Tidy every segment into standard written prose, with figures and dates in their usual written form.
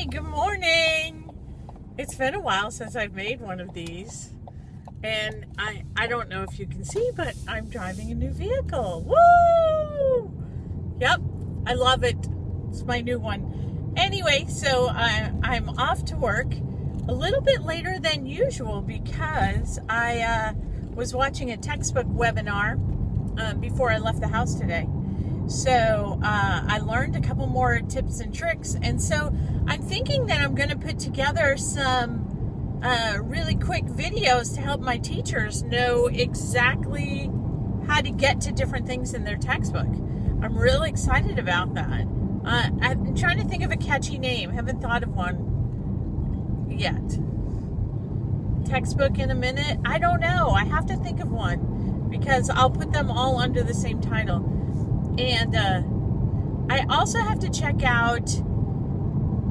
Good morning. It's been a while since I've made one of these. And I don't know if you can see, but I'm driving a new vehicle. Woo! Yep, I love it. It's my new one. Anyway, so I'm off to work a little bit later than usual because I was watching a textbook webinar before I left the house today. So I learned a couple more tips and tricks, and so I'm thinking that I'm going to put together some really quick videos to help my teachers know exactly how to get to different things in their textbook. I'm really excited about that. I'm trying to think of a catchy name. Haven't thought of one yet. Textbook in a minute? I don't know. I have to think of one because I'll put them all under the same title. And I also have to check out,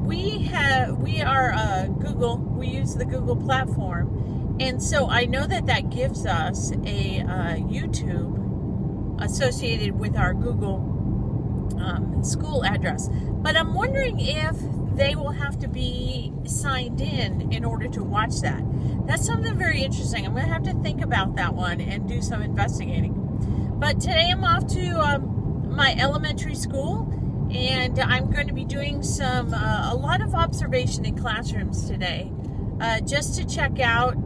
we are Google, we use the Google platform, and so I know that gives us a YouTube associated with our Google school address. But I'm wondering if they will have to be signed in order to watch that. That's something very interesting. I'm going to have to think about that one and do some investigating. But today I'm off to my elementary school, and I'm going to be doing a lot of observation in classrooms today, just to check out,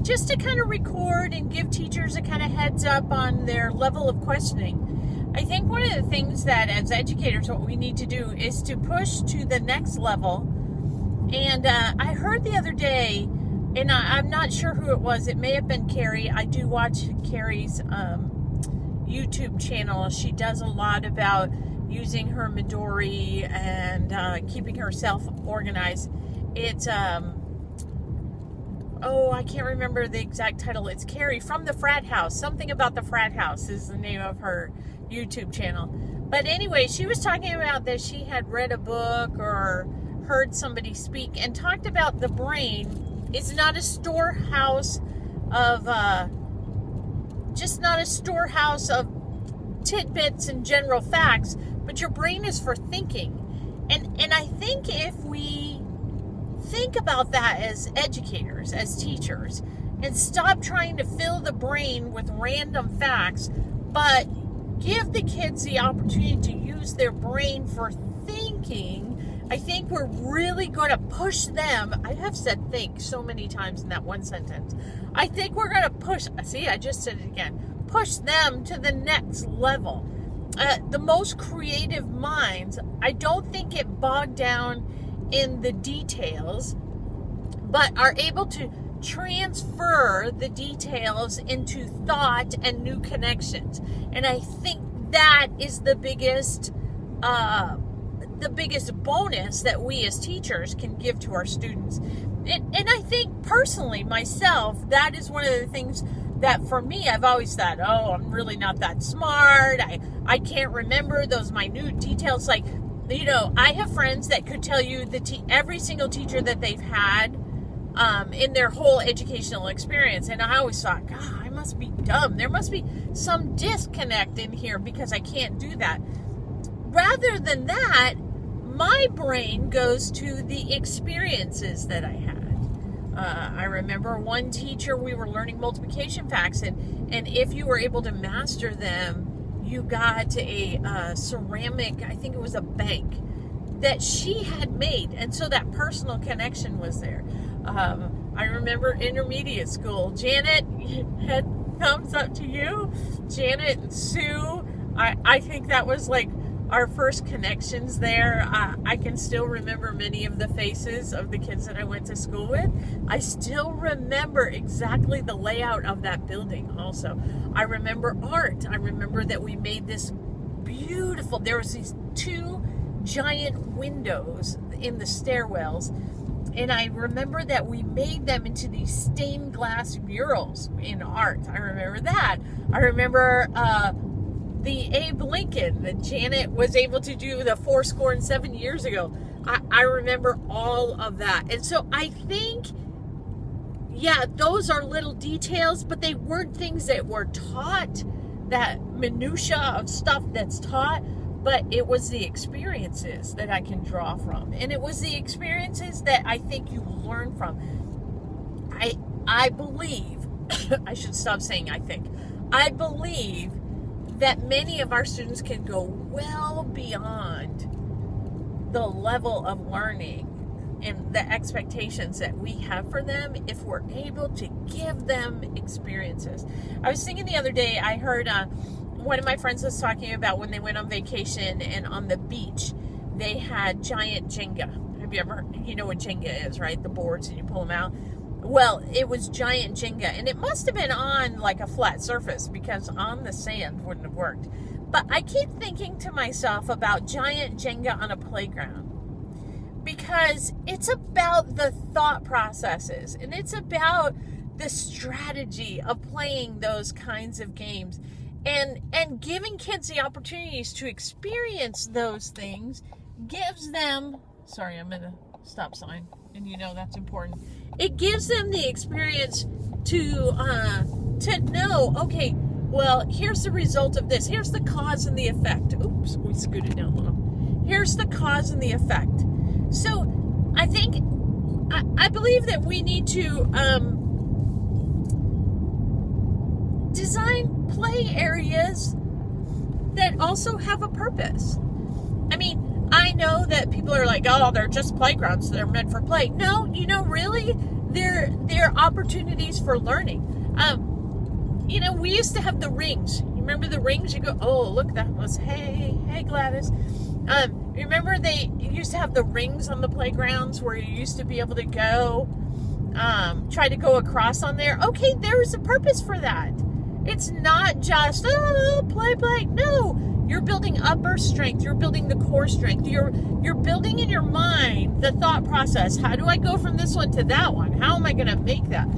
just to kind of record and give teachers a kind of heads up on their level of questioning. I think one of the things that as educators what we need to do is to push to the next level. And I heard the other day, and I'm not sure who it was. It may have been Carrie. I do watch Carrie's YouTube channel. She does a lot about using her Midori and keeping herself organized. It's, I can't remember the exact title. It's Carrie from the Frat House. Something about the Frat House is the name of her YouTube channel. But anyway, she was talking about that she had read a book or heard somebody speak and talked about the brain is not a storehouse of just not a storehouse of tidbits and general facts, but your brain is for thinking. And I think if we think about that as educators, as teachers, and stop trying to fill the brain with random facts, but give the kids the opportunity to use their brain for thinking, I think we're really going to push them. I have said think so many times in that one sentence. I think we're going to push, see, I just said it again, push them to the next level. The most creative minds, I don't think get bogged down in the details, but are able to transfer the details into thought and new connections. And I think that is the biggest bonus that we as teachers can give to our students. And I think personally, myself, that is one of the things that for me, I've always thought, I'm really not that smart. I can't remember those minute details. Like, I have friends that could tell you every single teacher that they've had in their whole educational experience. And I always thought, God, I must be dumb. There must be some disconnect in here because I can't do that. Rather than that, my brain goes to the experiences that I had. I remember one teacher, we were learning multiplication facts, and if you were able to master them, you got a ceramic, I think it was a bank, that she had made, and so that personal connection was there. I remember intermediate school. Janet, head thumbs up to you. Janet and Sue, I think that was like our first connections there. I can still remember many of the faces of the kids that I went to school with. I still remember exactly the layout of that building also. I remember art. I remember that we made this beautiful, there was these two giant windows in the stairwells, and I remember that we made them into these stained glass murals in art. I remember that. I remember the Abe Lincoln that Janet was able to do the 7 years ago. I remember all of that. And so I think, yeah, those are little details, but they weren't things that were taught, that minutia of stuff that's taught. but it was the experiences that I can draw from. And it was the experiences that I think you learn from. I believe, I should stop saying I think. I believe that many of our students can go well beyond the level of learning and the expectations that we have for them if we're able to give them experiences. I was thinking the other day, I heard one of my friends was talking about when they went on vacation and on the beach, they had giant Jenga. Have you ever, you know what Jenga is, right? The boards and you pull them out. Well, it was giant Jenga, and it must have been on like a flat surface because on the sand wouldn't have worked. But I keep thinking to myself about giant Jenga on a playground because it's about the thought processes and it's about the strategy of playing those kinds of games and giving kids the opportunities to experience those things gives them, sorry, I'm at a stop sign and you know that's important. It gives them the experience to know, okay, well, here's the result of this. Here's the cause and the effect. Oops, we scooted down a little. Here's the cause and the effect. So I think, I believe that we need to design play areas that also have a purpose. I mean, I know that people are like, oh, they're just playgrounds. They're meant for play. No, you know, really, they're opportunities for learning. You know, we used to have the rings. You remember the rings? You go, oh, look, that was, hey, Gladys. Remember they used to have the rings on the playgrounds where you used to be able to go, try to go across on there. Okay, there's a purpose for that. It's not just, oh, play. No. You're building upper strength. You're building the core strength. You're building in your mind the thought process. How do I go from this one to that one? How am I going to make that?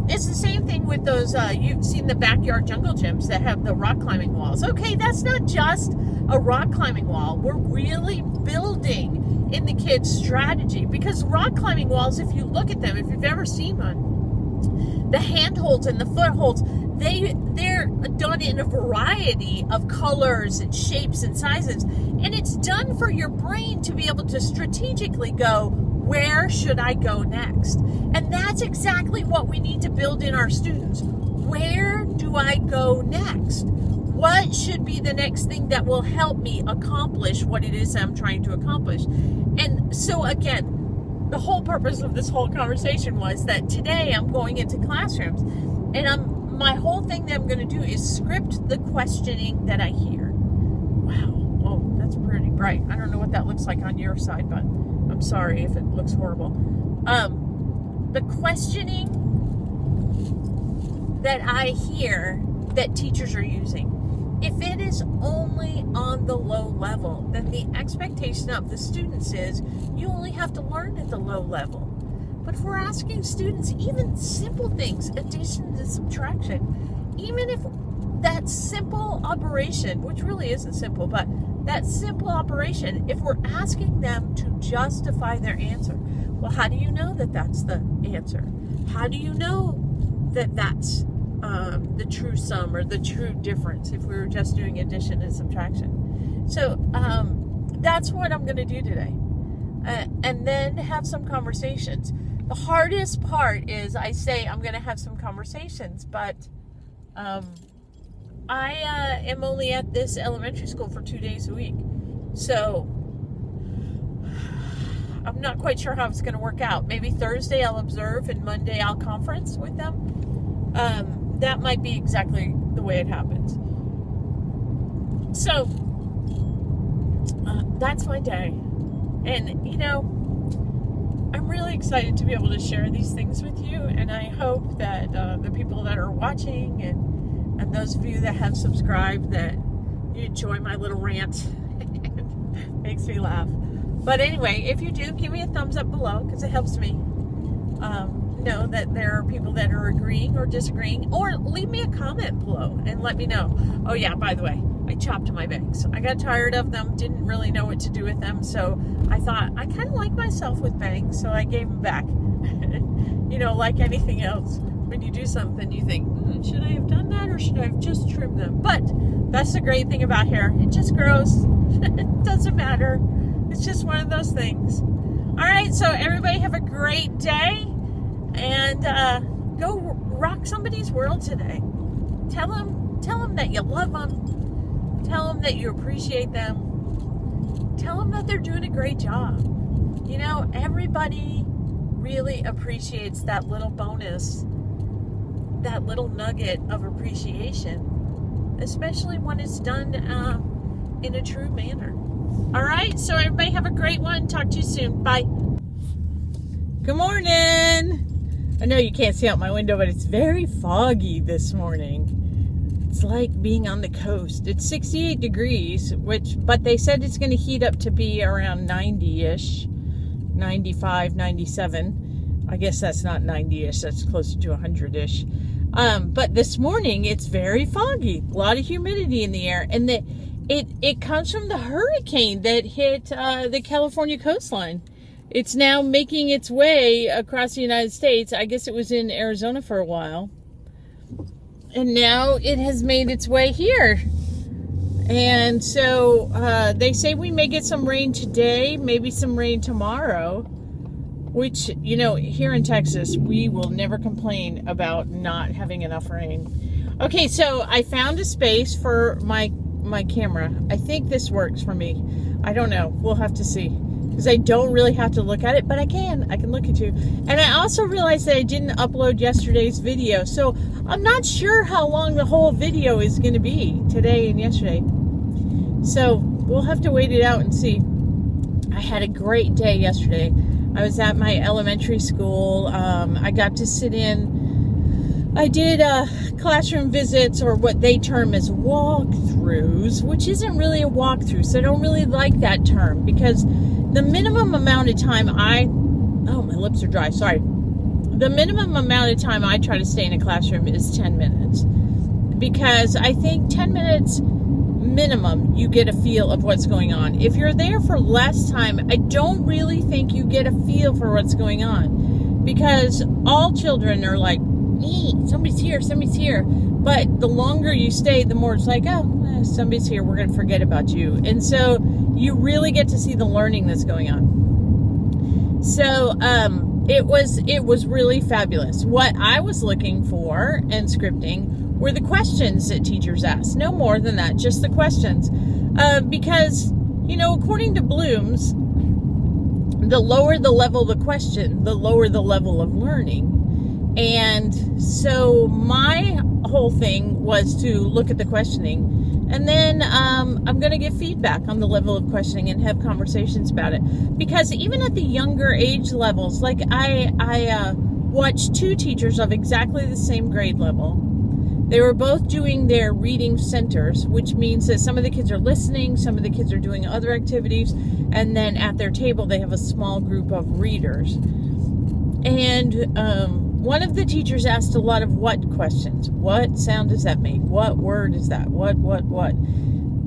It's the same thing with those, you've seen the backyard jungle gyms that have the rock climbing walls. Okay, that's not just a rock climbing wall. We're really building in the kids' strategy because rock climbing walls, if you look at them, if you've ever seen one, the handholds and the footholds, they're done in a variety of colors and shapes and sizes. And it's done for your brain to be able to strategically go, where should I go next? And that's exactly what we need to build in our students. Where do I go next? What should be the next thing that will help me accomplish what it is I'm trying to accomplish? And so again, the whole purpose of this whole conversation was that today I'm going into classrooms and my whole thing that I'm going to do is script the questioning that I hear. Wow. Oh, that's pretty bright. I don't know what that looks like on your side, but I'm sorry if it looks horrible. The questioning that I hear that teachers are using, if it is only on the low level, then the expectation of the students is you only have to learn at the low level. But if we're asking students even simple things, addition to subtraction, even if that simple operation, which really isn't simple, but that simple operation, if we're asking them to justify their answer, well, how do you know that that's the answer? How do you know that that's the true sum or the true difference if we were just doing addition and subtraction? So that's what I'm going to do today. And then have some conversations. The hardest part is I say I'm going to have some conversations, but I am only at this elementary school for 2 days a week. So I'm not quite sure how it's going to work out. Maybe Thursday I'll observe and Monday I'll conference with them. That might be exactly the way it happens. So that's my day. And, you know, I'm really excited to be able to share these things with you, and I hope that the people that are watching and those of you that have subscribed, that you enjoy my little rant. It makes me laugh. But anyway, if you do, give me a thumbs up below because it helps me know that there are people that are agreeing or disagreeing, or leave me a comment below and let me know. Oh yeah, by the way, I chopped my bangs. I got tired of them, didn't really know what to do with them, so I thought I kind of like myself with bangs, so I gave them back. You know, like anything else, when you do something, you think, should I have done that or should I have just trimmed them? But that's the great thing about hair. It just grows. It doesn't matter. It's just one of those things. All right, so everybody have a great day, and go rock somebody's world today. Tell them that you love them. Tell them that you appreciate them. Tell them that they're doing a great job. You know, everybody really appreciates that little bonus, that little nugget of appreciation, especially when it's done in a true manner. All right, so everybody have a great one. Talk to you soon. Bye. Good morning. I know you can't see out my window, but it's very foggy this morning. It's like being on the coast. It's 68 degrees, but they said it's going to heat up to be around 90-ish, 95, 97. I guess that's not 90-ish, that's closer to 100-ish. But this morning, it's very foggy. A lot of humidity in the air, and it comes from the hurricane that hit the California coastline. It's now making its way across the United States. I guess it was in Arizona for a while. And now it has made its way here. And so they say we may get some rain today, maybe some rain tomorrow. Which, you know, here in Texas, we will never complain about not having enough rain. Okay, so I found a space for my camera. I think this works for me. I don't know. We'll have to see. Because I don't really have to look at it, but I can look at you. And I also realized that I didn't upload yesterday's video. So I'm not sure how long the whole video is going to be today and yesterday. So we'll have to wait it out and see. I had a great day yesterday. I was at my elementary school. I got to sit in. I did classroom visits, or what they term as walkthroughs, which isn't really a walkthrough. So I don't really like that term, because the minimum amount of time my lips are dry. Sorry. The minimum amount of time I try to stay in a classroom is 10 minutes. Because I think 10 minutes minimum, you get a feel of what's going on. If you're there for less time, I don't really think you get a feel for what's going on, because all children are like, somebody's here. But the longer you stay, the more it's like, somebody's here, we're going to forget about you. And so you really get to see the learning that's going on. So it was really fabulous. What I was looking for and scripting were the questions that teachers asked. No more than that, just the questions. Because, you know, according to Bloom's, the lower the level of the question, the lower the level of learning. And so my whole thing was to look at the questioning, and then I'm going to get feedback on the level of questioning and have conversations about it. Because even at the younger age levels, like I watched two teachers of exactly the same grade level. They were both doing their reading centers, which means that some of the kids are listening, some of the kids are doing other activities, and then at their table they have a small group of readers. And one of the teachers asked a lot of what questions. What sound does that make? What word is that? What?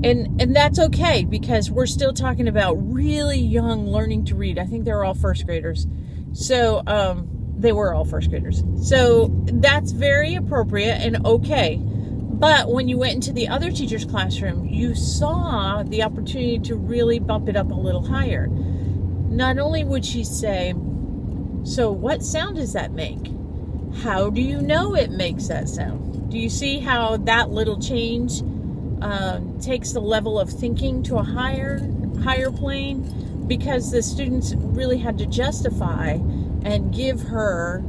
And that's okay, because we're still talking about really young learning to read. I think they're all first graders. So, they were all first graders. So that's very appropriate and okay. But when you went into the other teacher's classroom, you saw the opportunity to really bump it up a little higher. Not only would she say, so what sound does that make? How do you know it makes that sound? Do you see how that little change takes the level of thinking to a higher plane? Because the students really had to justify and give her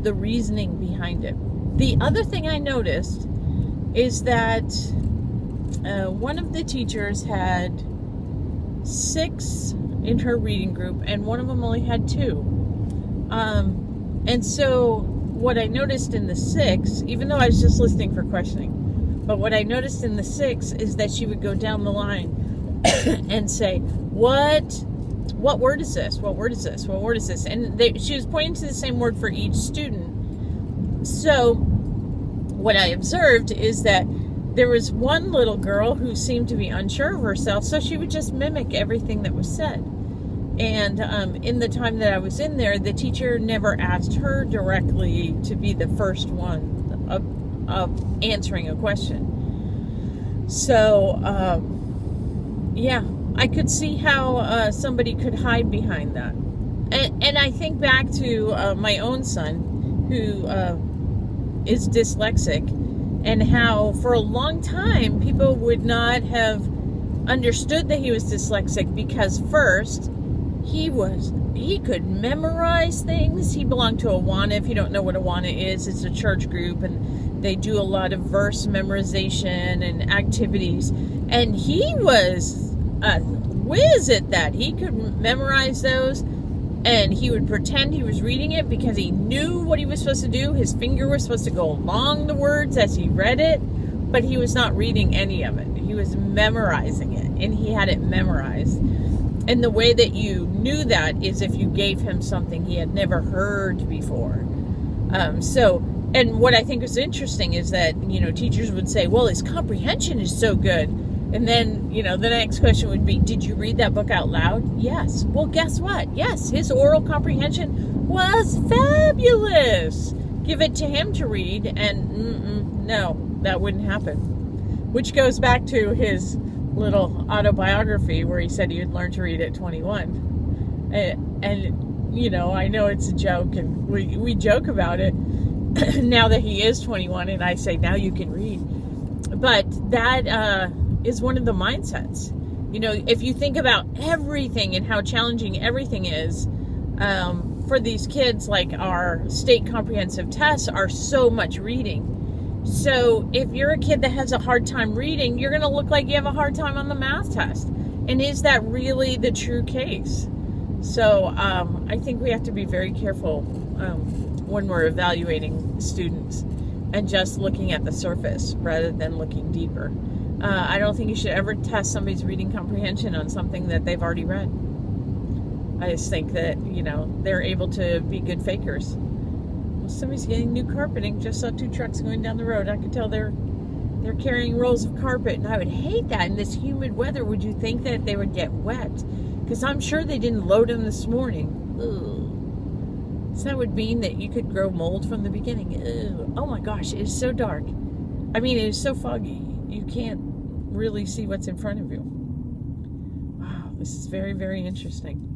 the reasoning behind it. The other thing I noticed is that one of the teachers had 6 in her reading group, and one of them only had 2. And so what I noticed in the 6, even though I was just listening for questioning, but what I noticed in the 6 is that she would go down the line and say, what word is this? What word is this? What word is this? And she was pointing to the same word for each student. So what I observed is that there was one little girl who seemed to be unsure of herself, so she would just mimic everything that was said. And in the time that I was in there, the teacher never asked her directly to be the first one of answering a question. So Yeah, I could see how somebody could hide behind that. And I think back to my own son, who is dyslexic, and how for a long time people would not have understood that he was dyslexic because first, he could memorize things. He belonged to Awana. If you don't know what Awana is, it's a church group, and they do a lot of verse memorization and activities. And he was a whiz at that. He could memorize those, and he would pretend he was reading it because he knew what he was supposed to do. His finger was supposed to go along the words as he read it, but he was not reading any of it. He was memorizing it, and he had it memorized. And the way that you knew that is if you gave him something he had never heard before. And what I think was interesting is that, teachers would say, well, his comprehension is so good. And then, the next question would be, did you read that book out loud? Yes. Well, guess what? Yes, his oral comprehension was fabulous. Give it to him to read, and no, that wouldn't happen. Which goes back to his little autobiography where he said he would learn to read at 21. And I know it's a joke, and we joke about it now that he is 21, and I say, now you can read. But that is one of the mindsets. If you think about everything and how challenging everything is, for these kids, like our state comprehensive tests are so much reading. So if you're a kid that has a hard time reading, you're going to look like you have a hard time on the math test. And is that really the true case? So I think we have to be very careful when we're evaluating students and just looking at the surface rather than looking deeper. I don't think you should ever test somebody's reading comprehension on something that they've already read. I just think that, they're able to be good fakers. Well, somebody's getting new carpeting. Just saw 2 trucks going down the road. I could tell they're carrying rolls of carpet, and I would hate that in this humid weather. Would you think that they would get wet? Because I'm sure they didn't load them this morning. Ugh. So that would mean that you could grow mold from the beginning. Ugh. Oh my gosh, it is so dark. I mean, it is so foggy. You can't really see what's in front of you. Wow, this is very, very interesting.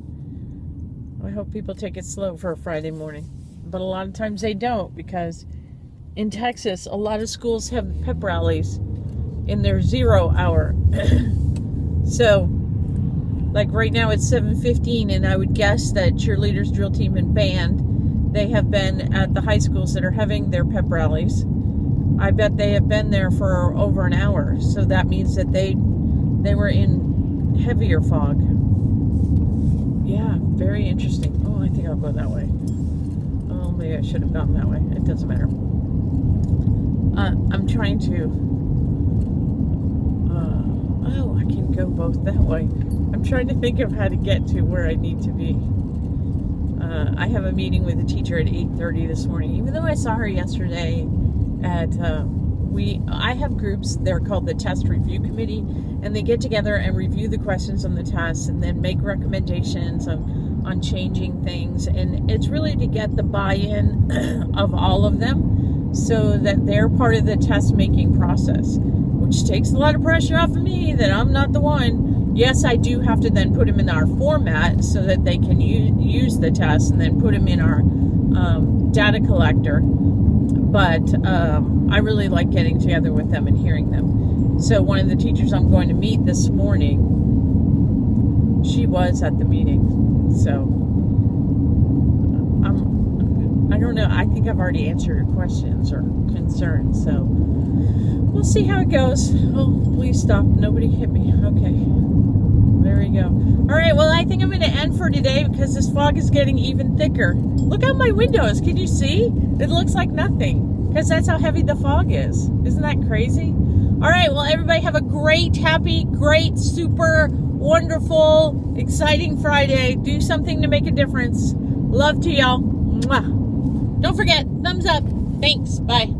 I hope people take it slow for a Friday morning. But a lot of times they don't, because in Texas, a lot of schools have pep rallies in their 0 hour. So, like right now it's 7:15, and I would guess that cheerleaders, drill team, and band, they have been at the high schools that are having their pep rallies. I bet they have been there for over an hour. So that means that they were in heavier fog. Yeah, very interesting. Oh, I think I'll go that way. Oh, maybe I should have gone that way. It doesn't matter. I'm trying to... I can go both that way. I'm trying to think of how to get to where I need to be. I have a meeting with a teacher at 8:30 this morning. Even though I saw her yesterday at... I have groups, they're called the Test Review Committee, and they get together and review the questions on the tests and then make recommendations on changing things. And it's really to get the buy-in of all of them so that they're part of the test-making process, which takes a lot of pressure off of me that I'm not the one. Yes, I do have to then put them in our format so that they can use the test and then put them in our data collector. But I really like getting together with them and hearing them. So one of the teachers I'm going to meet this morning, she was at the meeting. So I don't know. I think I've already answered your questions or concerns. So we'll see how it goes. Oh, please stop. Nobody hit me. Okay. There we go. All right. Well, I think I'm going to end for today because this fog is getting even thicker. Look out my windows. Can you see? It looks like nothing. Because that's how heavy the fog is. Isn't that crazy? All right, well, everybody have a great, happy, great, super, wonderful, exciting Friday. Do something to make a difference. Love to y'all. Mwah. Don't forget, thumbs up. Thanks. Bye.